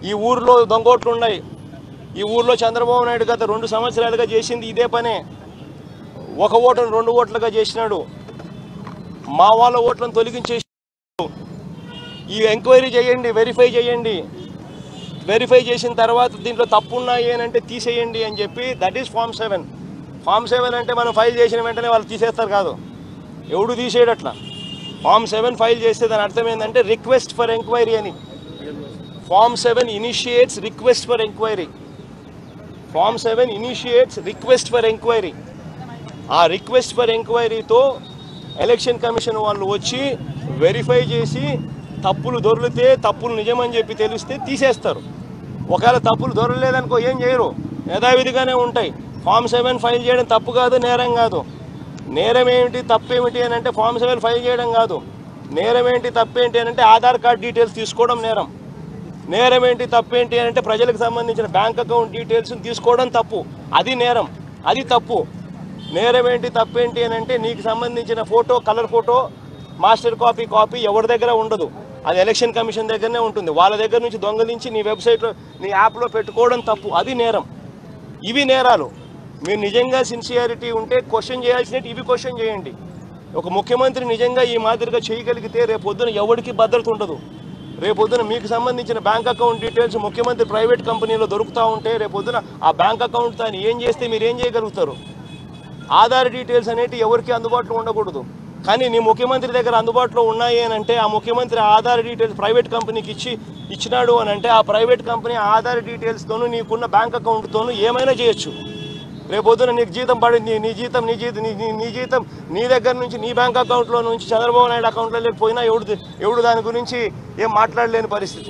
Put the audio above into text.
ఈ ఊర్లో దొంగోట్లు ఉన్నాయి. ఈ ఊర్లో చంద్రబాబు నాయుడు గత 2 సంవత్సరాలుగా చేసింది ఇదే పనే. ఒక ఓటును 2 ఓట్లుగా చేసినాడు. మా వాళ్ళ ఓట్లను తొలగించేసి ఈ ఎంక్వైరీ చేయండి, వెరిఫై చేయండి. వెరిఫై చేసిన తర్వాత దీంట్లో తప్పు ఉన్నాయి అని అంటే తీసేయండి అని చెప్పి, దట్ ఈస్ ఫామ్ 7. ఫామ్ 7 అంటే మనం ఫైల్ చేసిన వెంటనే వాళ్ళు తీసేస్తారు కాదు, ఎవడు తీసేయడు అట్లా. ఫామ్ 7 ఫైల్ చేస్తే దాని అర్థం ఏంటంటే రిక్వెస్ట్ ఫర్ ఎంక్వైరీ అని. Form 7 initiates request for enquiry. Form 7 initiates request for enquiry. ఆ రిక్వెస్ట్ ఫర్ ఎంక్వైరీతో ఎలక్షన్ కమిషన్ వాళ్ళు వచ్చి వెరిఫై చేసి తప్పులు దొరికితే, తప్పులు నిజమని చెప్పి తెలిస్తే తీసేస్తారు. ఒకవేళ తప్పులు దొరకలేదనుకో ఏం చేయరు, యథావిధిగానే ఉంటాయి. ఫామ్ 7 ఫైల్ చేయడం తప్పు కాదు, నేరం కాదు. నేరం ఏమిటి, తప్పేమిటి అని అంటే ఫామ్ 7 ఫైల్ చేయడం కాదు. నేరం ఏంటి, తప్పేంటి అని అంటే ఆధార్ కార్డ్ డీటెయిల్స్ తీసుకోవడం నేరం. నేరం ఏంటి, తప్పేంటి అని అంటే ప్రజలకు సంబంధించిన బ్యాంక్ అకౌంట్ డీటెయిల్స్ తీసుకోవడం తప్పు, అది నేరం, అది తప్పు. నేరం ఏంటి, తప్పేంటి అని అంటే నీకు సంబంధించిన photo, colour photo, master copy ఎవరి దగ్గర ఉండదు, అది ఎలక్షన్ కమిషన్ దగ్గరనే ఉంటుంది. వాళ్ళ దగ్గర నుంచి దొంగలించి నీ వెబ్సైట్లో, నీ యాప్లో పెట్టుకోవడం తప్పు, అది నేరం. ఇవి నేరాలు. మీరు నిజంగా సిన్సియారిటీ ఉంటే క్వశ్చన్ చేయాల్సినట్టు ఇవి క్వశ్చన్ చేయండి. ఒక ముఖ్యమంత్రి నిజంగా ఈ మాదిరిగా చేయగలిగితే రేపొద్దున ఎవరికి భద్రత ఉండదు. రేపొద్దున మీకు సంబంధించిన బ్యాంక్ అకౌంట్ డీటెయిల్స్ ముఖ్యమంత్రి ప్రైవేట్ కంపెనీలో దొరుకుతూ ఉంటే రేపొద్దున ఆ బ్యాంక్ అకౌంట్ దాన్ని ఏం చేస్తే మీరు ఏం చేయగలుగుతారు? ఆధార్ డీటెయిల్స్ అనేవి ఎవరికి అందుబాటులో ఉండకూడదు. కానీ నీ ముఖ్యమంత్రి దగ్గర అందుబాటులో ఉన్నాయి అని అంటే ఆ ముఖ్యమంత్రి ఆధార్ డీటెయిల్స్ ప్రైవేట్ కంపెనీకి ఇచ్చినాడు అని అంటే ఆ ప్రైవేట్ కంపెనీ ఆధార్ డీటెయిల్స్తోనూ నీకున్న బ్యాంక్ అకౌంట్తోనూ ఏమైనా చేయొచ్చు. రేపొద్దున నీకు జీతం పడింది, నీ జీతం నీ దగ్గర నుంచి, నీ బ్యాంక్ అకౌంట్లో నుంచి చంద్రబాబు నాయుడు అకౌంట్లో లేకపోయినా ఎవడు దాని గురించి ఏం మాట్లాడలేని పరిస్థితి.